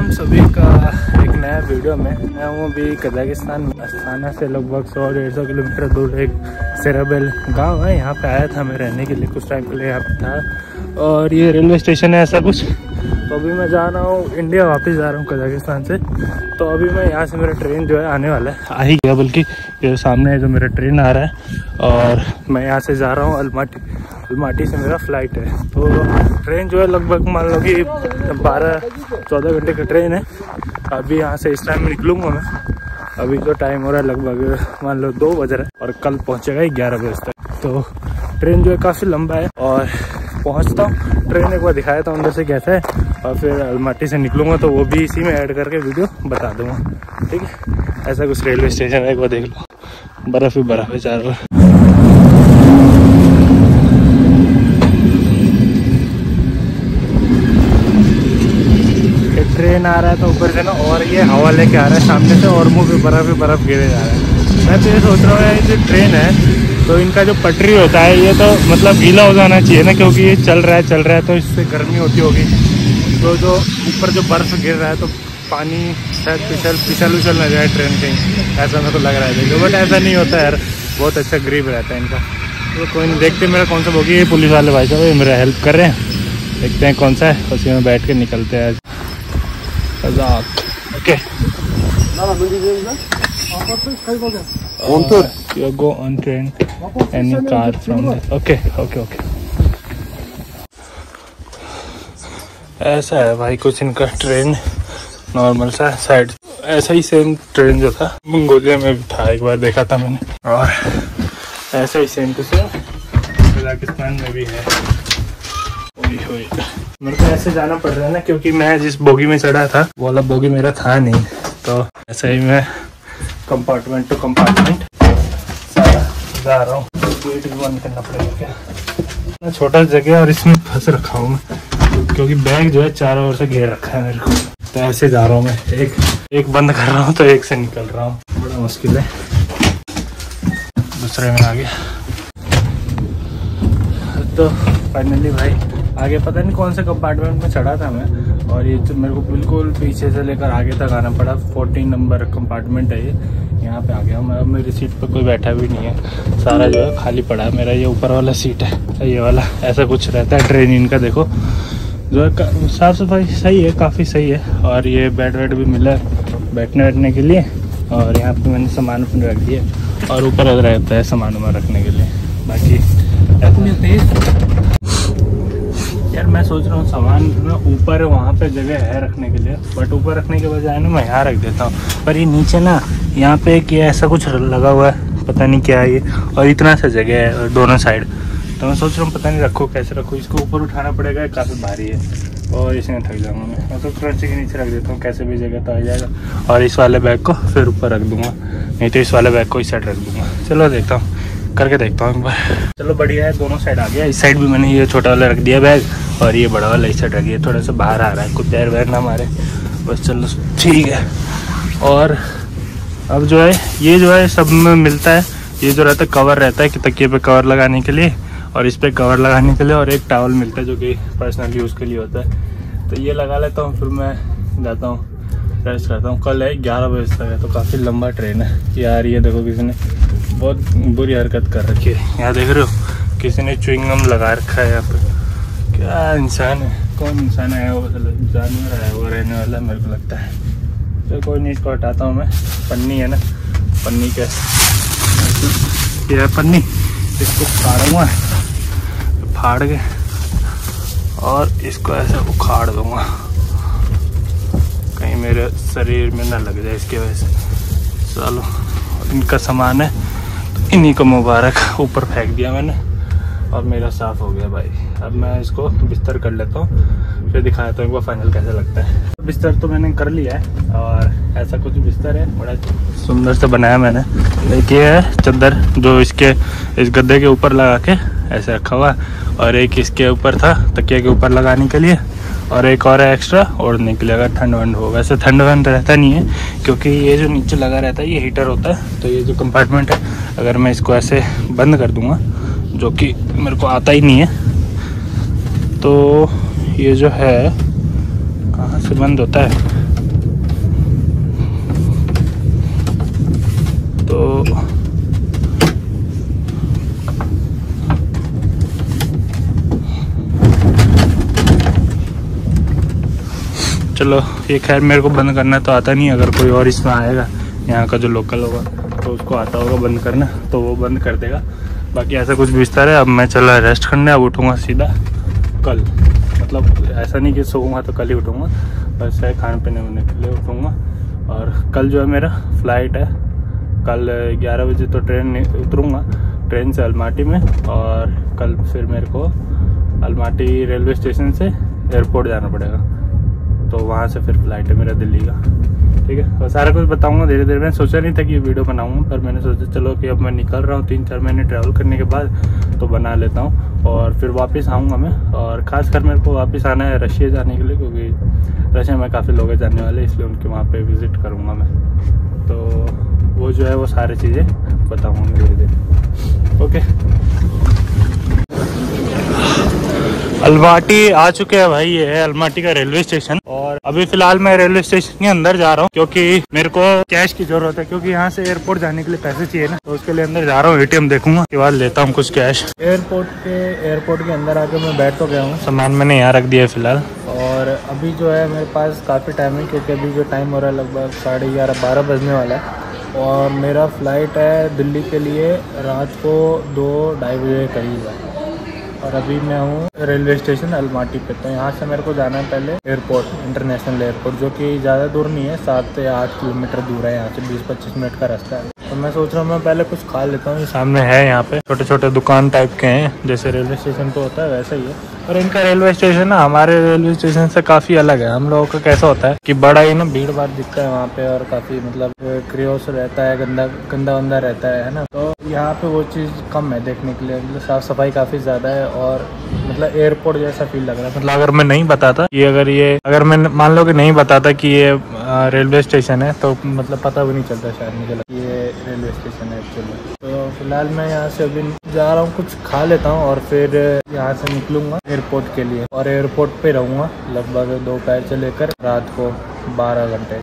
Welcome सभी का एक नया वीडियो में। मैं हूँ अभी कजाकिस्तान में, अस्थाना से लगभग 100-150 किलोमीटर दूर एक सेराबेल गांव है। यहाँ पे आया था मैं रहने के लिए, कुछ टाइम के लिए यहाँ पे था। और ये रेलवे स्टेशन है ऐसा कुछ। तो अभी मैं जा रहा हूँ इंडिया, वापस जा रहा हूँ कजाकिस्तान से। तो अभी मैं यहाँ से, मेरा ट्रेन जो है आने वाला है, आ ही गया बल्कि, ये सामने है जो मेरा ट्रेन आ रहा है। और मैं यहाँ से जा रहा हूँ अलमाटी से मेरा फ़्लाइट है। तो ट्रेन जो है लगभग मान लो कि 12-14 घंटे का ट्रेन है। अभी यहाँ से इस टाइम में निकलूँगा मैं। अभी जो टाइम हो रहा है लगभग मान लो 2 बज रहा है और कल पहुँचेगा 11 बजे तक। तो ट्रेन जो है काफ़ी लंबा है और पहुँचता हूँ, ट्रेन एक बार दिखाया था अंदर से कैसा है, और फिर अलमाटी से निकलूँगा तो वो भी इसी में ऐड करके वीडियो बता दूँगा, ठीक है। ऐसा कुछ रेलवे स्टेशन है, एक बार देख लो, बर्फ़ ही बर्फ़ है चारों। ट्रेन आ रहा है तो ऊपर से ना, और ये हवा लेके आ रहा है सामने से, और मुँह पे बर्फ़ ही बर्फ़ गिरे जा रहा है। मैं तो ये सोच रहा हूँ, ये जो ट्रेन है तो इनका जो पटरी होता है ये तो मतलब गीला हो जाना चाहिए ना, क्योंकि ये चल रहा है तो इससे गर्मी होती होगी। तो जो ऊपर जो बर्फ़ गिर रहा है तो पानी शायद फिसल उछल न जाए ट्रेन कहीं, ऐसा मेरे को लग रहा है देखो। बट ऐसा नहीं होता यार, बहुत अच्छा ग्रिप रहता है इनका। तो कोई नहीं, देखते मेरा कौन सा बोगी। ये पुलिस वाले भाई साहब मेरा हेल्प कर रहे हैं, देखते हैं कौन सा है, उसी में बैठ के निकलते हैं आज। Okay, you go on train any car from there. Okay. ऐसा है भाई कुछ इनका ट्रेन, नॉर्मल सा साइड, ऐसा ही सेम ट्रेन जो था मंगोलिया में भी था, एक बार देखा था मैंने। और ऐसा ही सेम टू सेम कजाकिस्तान में भी है। मेरे को ऐसे जाना पड़ रहा है ना, क्योंकि मैं जिस बोगी में चढ़ा था वो वाला बोगी मेरा था नहीं। तो ऐसा ही मैं कंपार्टमेंट टू कंपार्टमेंट सारा जा रहा हूँ। गेट भी बंद करना पड़ेगा क्या, इतना छोटा जगह और इसमें फंस रखा हूँ मैं, क्योंकि बैग जो है चारों ओर से घेर रखा है मेरे को। तो ऐसे जा रहा हूँ मैं, एक बंद कर रहा हूँ तो एक से निकल रहा हूँ, बड़ा मुश्किल है। दूसरे में आ गया। तो फाइनली भाई आगे पता नहीं कौन से कंपार्टमेंट में चढ़ा था मैं, और ये जो मेरे को बिल्कुल पीछे से लेकर आगे तक आना पड़ा। 14 नंबर कंपार्टमेंट है ये, यहाँ पे आ गया मैं। अब मेरी सीट पे कोई बैठा भी नहीं है, सारा जो है खाली पड़ा है। मेरा ये ऊपर वाला सीट है, ये वाला। ऐसा कुछ रहता है ट्रेन इनका, देखो जो है साफ़ सफाई सही है, काफ़ी सही है। और ये बेड वेड भी मिला है बैठने के लिए। और यहाँ पर मैंने सामान अपने रख दिया, और ऊपर रहता है सामान वामान रखने के लिए। बाकी यार मैं सोच रहा हूँ सामान ऊपर वहाँ पे जगह है रखने के लिए, बट ऊपर रखने के बजाय ना मैं यहाँ रख देता हूँ। पर ये नीचे ना, यहाँ पे एक ये ऐसा कुछ लगा हुआ है, पता नहीं क्या है ये, और इतना सा जगह है दोनों साइड। तो मैं सोच रहा हूँ पता नहीं रखूँ कैसे रखूँ, इसको ऊपर उठाना पड़ेगा, काफ़ी भारी है और इसमें थक जाऊँगा मैं। तो क्रंची के नीचे रख देता हूँ, कैसे भी जगह तो आ जाएगा। और इस वाले बैग को फिर ऊपर रख दूँगा, नहीं तो इस वाले बैग को इस साइड रख दूँगा। चलो देखता हूँ, करके देखता हूँ एक बार। चलो बढ़िया है, दोनों साइड आ गया। इस साइड भी मैंने ये छोटा वाला रख दिया बैग, और ये बड़ा वाला इस साइड रख दिया। थोड़ा सा बाहर आ रहा है, कुछ पैर वैर ना मारे बस, चलो ठीक है। और अब जो है ये जो है सब में मिलता है, ये जो रहता है कवर रहता है कि तकिए पे कवर लगाने के लिए, और इस पर कवर लगाने के लिए, और एक टॉवल मिलता है जो कि पर्सनल यूज़ के लिए होता है। तो ये लगा लेता हूँ, फिर मैं जाता हूँ, रेस्ट करता हूँ। कल है 11 बजे तक है, तो काफ़ी लंबा ट्रेन है यार। ये देखो किसी ने बहुत बुरी हरकत कर रखी है, यहाँ देख रहे हो, किसी ने च्युइंगम लगा रखा है यहाँ पर। क्या इंसान है, कौन इंसान है वो, जानवर है वो रहने वाला मेरे को लगता है। तो कोई नहीं, इसको हटाता हूँ मैं। पन्नी है ना, पन्नी कैसे, ये है पन्नी, इसको फाड़ूंगा, फाड़ के और इसको ऐसे उखाड़ दूंगा, कहीं मेरे शरीर में ना लग जाए इसकी वजह से। चलो इनका सामान है तो इन्हीं को मुबारक, ऊपर फेंक दिया मैंने और मेरा साफ़ हो गया भाई। अब मैं इसको बिस्तर कर लेता हूँ, फिर दिखाता हूँ एक बार फाइनल कैसा लगता है। बिस्तर तो मैंने कर लिया है, और ऐसा कुछ बिस्तर है, बड़ा सुंदर से बनाया मैंने। एक ये है चादर जो इसके इस गद्दे के ऊपर लगा के ऐसे रखा हुआ है, और एक इसके ऊपर था तकिया के ऊपर लगाने के लिए, और एक और है एक्स्ट्रा ओढ़ने के लिए अगर ठंड वंड हो। वैसे ठंड वंड रहता नहीं है, क्योंकि ये जो नीचे लगा रहता है ये हीटर होता है। तो ये जो कंपार्टमेंट है, अगर मैं इसको ऐसे बंद कर दूँगा, जो कि मेरे को आता ही नहीं है, तो ये जो है कहाँ से बंद होता है, तो चलो ये खैर मेरे को बंद करना तो आता नहीं, अगर कोई और इसमें आएगा यहाँ का जो लोकल होगा तो उसको आता होगा बंद करना तो वो बंद कर देगा। बाकी ऐसा कुछ बिस्तर है। अब मैं चला रेस्ट करने, अब उठूँगा सीधा कल, मतलब ऐसा नहीं कि सोऊंगा तो कल ही उठूँगा, बस है खाने पीने होने के लिए उठूँगा। और कल जो है मेरा फ्लाइट है, कल 11 बजे तो ट्रेन उतरूँगा ट्रेन से अलमाटी में, और कल फिर मेरे को अलमाटी रेलवे स्टेशन से एयरपोर्ट जाना पड़ेगा, तो वहाँ से फिर फ्लाइट है मेरा दिल्ली का। ठीक है, और सारा कुछ बताऊंगा धीरे धीरे। मैंने सोचा नहीं था कि ये वीडियो बनाऊंगा, पर मैंने सोचा चलो कि अब मैं निकल रहा हूँ 3-4 महीने ट्रैवल करने के बाद तो बना लेता हूँ, और फिर वापस आऊँगा मैं। और ख़ासकर मेरे को वापस आना है रशिया जाने के लिए, क्योंकि रशिया में काफ़ी लोग जाने वाले, इसलिए उनके वहाँ पर विज़िट करूँगा मैं। तो वो जो है वो सारी चीज़ें बताऊँगा धीरे धीरे। ओके, अलमाटी आ चुके हैं भाई। ये है अलमाटी का रेलवे स्टेशन, और अभी फिलहाल मैं रेलवे स्टेशन के अंदर जा रहा हूँ क्योंकि मेरे को कैश की जरूरत है, क्योंकि यहाँ से एयरपोर्ट जाने के लिए पैसे चाहिए ना, तो उसके लिए अंदर जा रहा हूँ। एटीएम देखूंगा के बाद लेता हूँ कुछ कैश। एयरपोर्ट के अंदर आके मैं बैठ तो गया हूँ, सामान मैंने यहाँ रख दिया है फिलहाल। और अभी जो है मेरे पास काफ़ी टाइम है, क्योंकि अभी जो टाइम हो रहा है लगभग 11:30-12 बजने वाला है, और मेरा फ्लाइट है दिल्ली के लिए रात को 2-2:30 बजे के करीब है। और अभी मैं हूँ रेलवे स्टेशन अलमाटी पे। तो यहाँ से मेरे को जाना है पहले एयरपोर्ट, इंटरनेशनल एयरपोर्ट, जो कि ज़्यादा दूर नहीं है, 7 से 8 किलोमीटर दूर है यहाँ से, 20-25 मिनट का रास्ता है। तो मैं सोच रहा हूँ मैं पहले कुछ खा लेता हूँ। सामने है यहाँ पे छोटे छोटे दुकान टाइप के हैं, जैसे रेलवे स्टेशन पे होता है वैसा ही है। और इनका रेलवे स्टेशन ना हमारे रेलवे स्टेशन से काफ़ी अलग है। हम लोगों का कैसा होता है कि बड़ा ही ना भीड़ भाड़ दिखता है वहाँ पे, और काफ़ी मतलब क्रियोस रहता है, गंदा वंदा रहता है ना। तो यहाँ पे वो चीज़ कम है देखने के लिए, मतलब साफ़ सफाई काफ़ी ज़्यादा है, और मतलब एयरपोर्ट जैसा फील लग रहा है। मतलब अगर मैं नहीं बताता अगर मैं मान लो कि नहीं बताता कि ये रेलवे स्टेशन है, तो मतलब पता भी नहीं चलता शायद मुझे ये रेलवे स्टेशन है एक्चुअली। तो फिलहाल मैं यहाँ से अभी जा रहा हूँ, कुछ खा लेता हूँ और फिर यहाँ से निकलूँगा एयरपोर्ट के लिए। और एयरपोर्ट पे रहूँगा लगभग दोपहर से लेकर रात को 12 घंटे,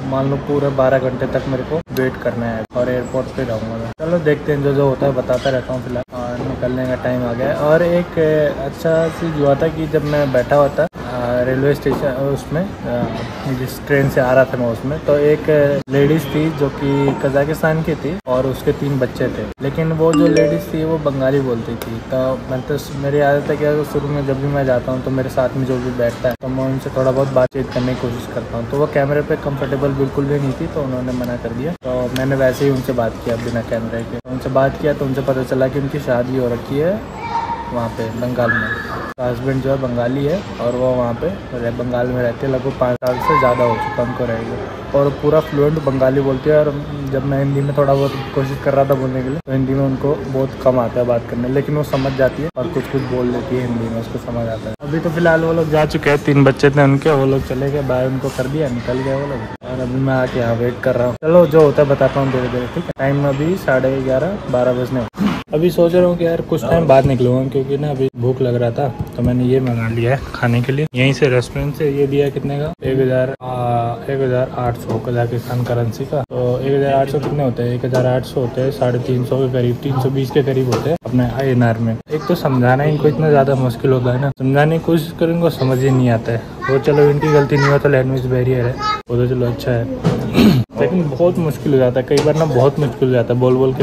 मान लो पूरे 12 घंटे तक मेरे को वेट करना है, और एयरपोर्ट पे रहूँगा मैं। चलो देखते हैं, जो होता है बताता रहता हूँ। फिलहाल और निकलने का टाइम आ गया है। और एक अच्छा चीज़ हुआ था कि जब मैं बैठा हुआ था रेलवे स्टेशन उसमें, जिस ट्रेन से आ रहा था मैं उसमें, तो एक लेडीज़ थी जो कि कजाकिस्तान की थी, और उसके 3 बच्चे थे। लेकिन वो जो लेडीज़ थी वो बंगाली बोलती थी। तो मैं तो मेरी आदत है कि शुरू में जब भी मैं जाता हूँ तो मेरे साथ में जो भी बैठता है तो मैं उनसे थोड़ा बहुत बातचीत करने की कोशिश करता हूँ। तो वो कैमरे पे कंफर्टेबल बिल्कुल भी नहीं थी, तो उन्होंने मना कर दिया। तो मैंने वैसे ही उनसे बात किया बिना कैमरे के। उनसे बात किया तो उनसे पता चला कि उनकी शादी हो रखी है वहाँ पे बंगाल में। हस्बैंड जो है बंगाली है, और वो वहाँ पे बंगाल में रहते हैं, लगभग 5 साल से ज़्यादा हो चुका उनको रहेगा, और पूरा फ्लुएंट बंगाली बोलती है। और जब मैं हिंदी में थोड़ा बहुत कोशिश कर रहा था बोलने के लिए, तो हिंदी में उनको बहुत कम आता है बात करने, लेकिन वो समझ जाती है और कुछ बोल लेती है हिंदी में, उसको समझ आता है। अभी तो फिलहाल वो लोग जा चुके हैं, 3 बच्चे थे उनके, वो लोग चले गए बाहर, उनको कर दिया, निकल गए वो लोग। और अभी मैं आके यहाँ वेट कर रहा हूँ। चलो जो होता है बताता हूँ धीरे धीरे, ठीक है। टाइम अभी 11:30-12 बजने। अभी सोच रहा हूँ कि यार कुछ टाइम बाद निकलूँगा, क्योंकि ना अभी भूख लग रहा था, तो मैंने ये मंगा लिया है खाने के लिए यहीं से रेस्टोरेंट से। ये दिया कितने का? 1800 कजाकिस्तान करेंसी का। तो 1800 कितने होते हैं? 1800 होते हैं 350 के करीब, 320 के करीब होते हैं अपने INR में। एक तो समझाना इनको इतना ज़्यादा मुश्किल होता है ना, समझाने की कोशिश करें इनको समझ ही नहीं आता है। वो चलो इनकी गलती नहीं हो तो लैंग्वेज बैरियर है, वो तो चलो अच्छा है, लेकिन बहुत मुश्किल हो जाता है कई बार ना, बहुत मुश्किल हो जाता है। बोल बोल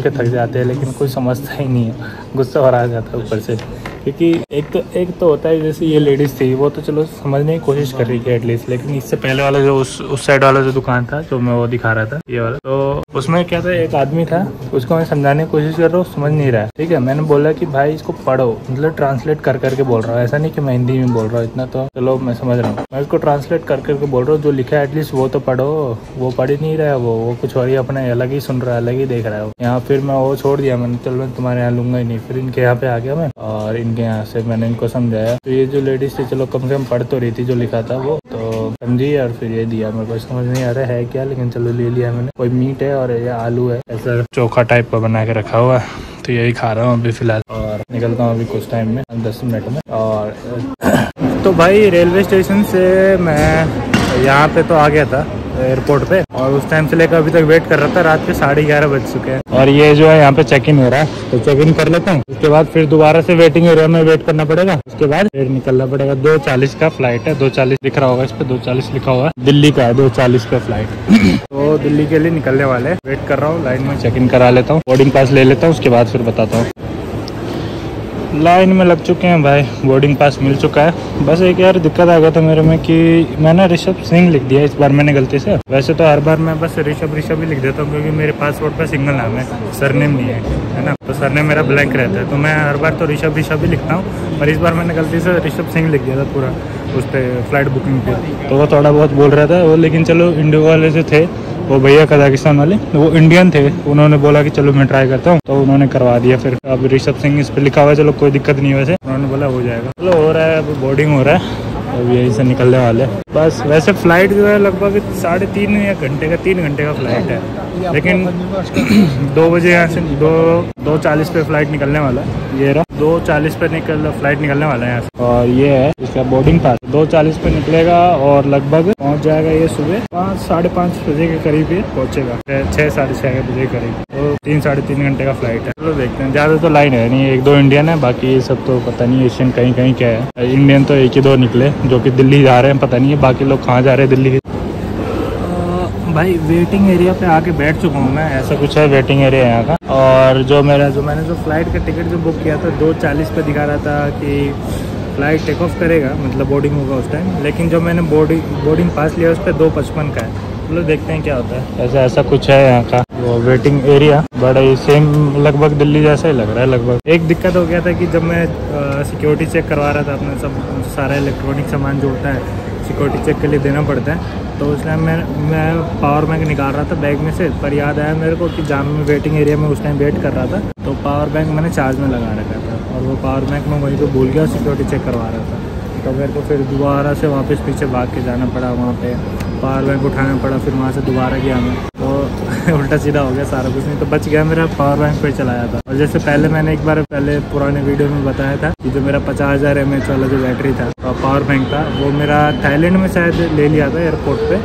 के थक जाते हैं, लेकिन कोई समझता ही नहीं है, गुस्सा और आ जाता है ऊपर से। क्योंकि एक तो होता है जैसे ये लेडीज़ थी, वो तो चलो समझने की कोशिश कर रही थी एटलीस्ट, लेकिन इससे पहले वाला जो उस साइड वाला जो दुकान था जो मैं वो दिखा रहा था ये वाला, तो उसमें क्या था, एक आदमी था, उसको मैं समझाने की कोशिश कर रहा हूँ, समझ नहीं रहा है। ठीक है, मैंने बोला कि भाई इसको पढ़ो, मतलब ट्रांसलेट कर करके बोल रहा हूँ, ऐसा नहीं कि मैं हिंदी में बोल रहा हूँ, इतना तो चलो मैं समझ रहा हूँ। मैं इसको ट्रांसलेट कर करके बोल रहा हूँ, जो लिखा है एटलीस्ट वो तो पढ़ो। वो पढ़ ही नहीं रहा है, वो कुछ और ही अपने अलग ही सुन रहा है, अलग ही देख रहा है यहाँ। फिर मैं वो छोड़ दिया, मैंने चलो मैं तुम्हारे यहाँ लूंगा ही नहीं। फिर इनके यहाँ पे आ गया मैं, और इनके यहाँ से मैंने इनको समझाया। तो ये जो लेडीज थी चलो कम से कम पढ़ तो रही थी, जो लिखा था वो तो समझी, और फिर ये दिया। मेरे को समझ नहीं आ रहा है क्या, लेकिन चलो ले लिया मैंने। कोई मीट है और ये आलू है, ऐसा चोखा टाइप का बना के रखा हुआ है, तो यही खा रहा हूँ अभी फिलहाल। और निकलता हूँ अभी कुछ टाइम में, 10 मिनट में। और तो भाई रेलवे स्टेशन से मैं यहाँ पे तो आ गया था, एयरपोर्ट पे, और उस टाइम से लेकर अभी तक वेट कर रहा था। रात के 11:30 बज चुके हैं और ये जो है यहाँ पे चेक इन हो रहा है, तो चेक इन कर लेता हूँ। उसके बाद फिर दोबारा से वेटिंग एरिया में वेट करना पड़ेगा, उसके बाद फिर निकलना पड़ेगा। 2:40 का फ्लाइट है, 2:40 दिख रहा होगा इस पे, 2:40 लिखा हुआ है, दिल्ली का है 2:40 का फ्लाइट। तो दिल्ली के लिए निकलने वाले, वेट कर रहा हूँ लाइन में, चेक इन करा लेता हूँ, बोर्डिंग पास ले लेता हूँ, उसके बाद फिर बताता हूँ। लाइन में लग चुके हैं भाई, बोर्डिंग पास मिल चुका है। बस एक यार दिक्कत आ गया था मेरे में कि मैंने ऋषभ सिंह लिख दिया इस बार मैंने गलती से। वैसे तो हर बार मैं बस ऋषभ ही लिख देता हूँ, क्योंकि मेरे पासपोर्ट पे सिंगल नाम है, सरनेम नहीं है ना, तो सरनेम मेरा ब्लैंक रहता है। तो मैं हर बार तो ऋषभ ही लिखता हूँ, पर इस बार मैंने गलती से ऋषभ सिंह लिख दिया था पूरा उस पर फ्लाइट बुकिंग पे। तो वो थोड़ा बहुत बोल रहा था वो, लेकिन चलो इंडिगो वाले जो थे वो भैया कजाकिस्तान वाले, वो इंडियन थे, उन्होंने बोला कि चलो मैं ट्राई करता हूँ, तो उन्होंने करवा दिया। फिर अब ऋषभ सिंह इस पर लिखा हुआ है, चलो कोई दिक्कत नहीं है, वैसे उन्होंने बोला हो जाएगा। चलो हो रहा है, अब बोर्डिंग हो रहा है, अब यहीं से निकलने वाले बस। वैसे फ्लाइट जो है लगभग 3.5 घंटे का फ्लाइट है, लेकिन 2 बजे यहाँ से 2:40 पे फ्लाइट निकलने वाला है। ये रहा 2:40 पे फ्लाइट निकलने वाला है यहाँ से, और ये है इसका बोर्डिंग पास। 2:40 पे निकलेगा और लगभग पहुँच जाएगा ये सुबह 5-5:30 बजे के करीब ये पहुँचेगा, 6-6:30 बजे के करीब। तो 3-3.5 घंटे का फ्लाइट है। चलो देखते हैं, ज़्यादा तो लाइन है नहीं, 1-2 इंडियन है, बाकी ये सब तो पता नहीं एशियन कहीं क्या है। इंडियन तो 1 ही 2 निकले जो कि दिल्ली जा रहे हैं, पता नहीं है बाकी लोग कहाँ जा रहे हैं दिल्ली। भाई वेटिंग एरिया पे आके बैठ चुका हूँ मैं, ऐसा कुछ है वेटिंग एरिया यहाँ का। और जो मैंने जो फ्लाइट का टिकट जो बुक किया था 2:40 पे दिखा रहा था कि फ़्लाइट टेक ऑफ करेगा, मतलब बोर्डिंग होगा उस टाइम, लेकिन जो मैंने बोर्डिंग पास लिया उस पर 2:55 का है। चलो देखते हैं क्या होता है। ऐसा कुछ है यहाँ का वो वेटिंग एरिया, बड़ा ही सेम लगभग दिल्ली जैसा ही लग रहा है लगभग। एक दिक्कत हो गया था कि जब मैं सिक्योरिटी चेक करवा रहा था अपना सब सारा इलेक्ट्रॉनिक सामान जो होता है सिक्योरिटी चेक के लिए देना पड़ता है, तो उस टाइम मैं पावर बैंक निकाल रहा था बैग में से, पर याद आया मेरे को कि जहाँ मैं वेटिंग एरिया में उस टाइम वेट कर रहा था, तो पावर बैंक मैंने चार्ज में लगा रखा था, और वो पावर बैंक मैं वहीं पे भूल गया, सिक्योरिटी चेक करवा रहा था। तो मेरे को फिर दोबारा से वापस पीछे भाग के जाना पड़ा, वहाँ पे पावर बैंक उठाना पड़ा, फिर वहाँ से दोबारा गया मैं, तो उल्टा सीधा हो गया सारा कुछ। नहीं तो बच गया, मेरा पावर बैंक पे चलाया था। और जैसे पहले मैंने एक बार पहले पुराने वीडियो में बताया था कि जो मेरा 50,000 mAh वाला जो बैटरी था पावर बैंक था, वो मेरा थाईलैंड में शायद ले लिया था एयरपोर्ट पे,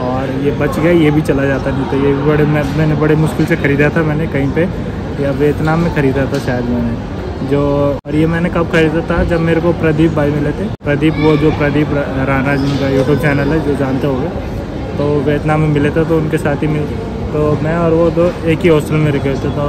और ये बच गया, ये भी चला जाता। नहीं तो ये भी मैंने बड़े मुश्किल से ख़रीदा था, मैंने कहीं पे या वियतनाम में ख़रीदा था शायद मैंने जो। और ये मैंने कब खरीदा था, जब मेरे को प्रदीप भाई मिले थे, प्रदीप राणा जिनका यूट्यूब चैनल है जो जानते होंगे, तो वियतनाम में मिले थे, तो उनके साथ ही तो मैं और वो दो एक ही हॉस्टल में रुके थे, तो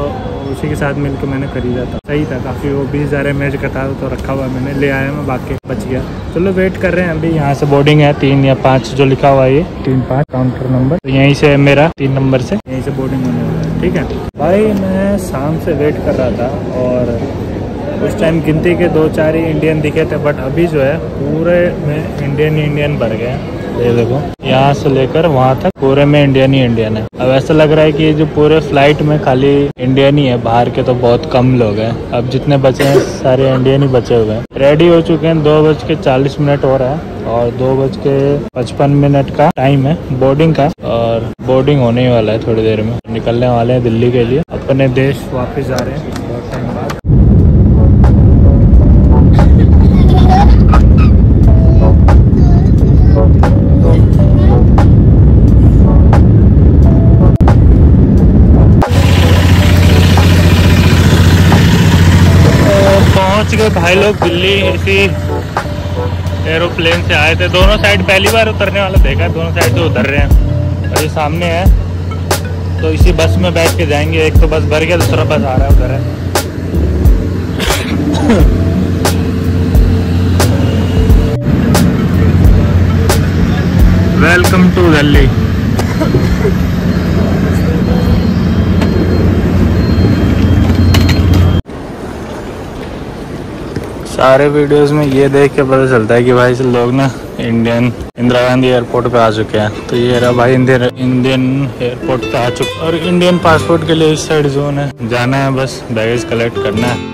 उसी के साथ मिलकर मैंने खरीदा था। सही था काफ़ी, वो 20,000 mAh का था, तो रखा हुआ मैंने, ले आया मैं, बाकी बच गया। चलो वेट कर रहे हैं अभी, यहाँ से बोर्डिंग है 3 या 5 जो लिखा हुआ है, ये 3-5 काउंटर नंबर, तो यहीं से मेरा 3 नंबर से यहीं से बोर्डिंग होने वाला है। ठीक है भाई, मैं शाम से वेट कर रहा था और उस टाइम गिनती के 2-4 ही इंडियन दिखे थे, बट अभी जो है पूरे में इंडियन भर गए। ये देखो यहाँ से लेकर वहाँ तक पूरे में इंडियन ही इंडियन है। अब ऐसा लग रहा है कि जो पूरे फ्लाइट में खाली इंडियन ही है, बाहर के तो बहुत कम लोग हैं। अब जितने बचे हैं सारे इंडियन ही बचे हुए हैं। रेडी हो चुके हैं, 2:40 हो रहा है और 2:55 का टाइम है बोर्डिंग का, और बोर्डिंग होने ही वाला है थोड़ी देर में। निकलने वाले हैं दिल्ली के लिए, अपने देश वापस जा रहे हैं बहुत टाइम बाद। पहुंच गए भाई लोग दिल्ली, इसी एरोप्लेन से आए थे। दोनों साइड पहली बार उतरने वाला देखा, दोनों साइड से उतर रहे हैं, और ये सामने है, तो इसी बस में बैठ के जाएंगे। एक तो बस भर गया, दूसरा बस आ रहा है उधर है। Welcome to Delhi. सारे वीडियोस में ये देख के पता चलता है कि भाई से लोग ना इंदिरा गांधी एयरपोर्ट पे आ चुके हैं। तो ये रहा भाई इंडियन एयरपोर्ट पे आ चुके, और इंडियन पासपोर्ट के लिए इस साइड जोन है, जाना है बस बैगेज कलेक्ट करना है।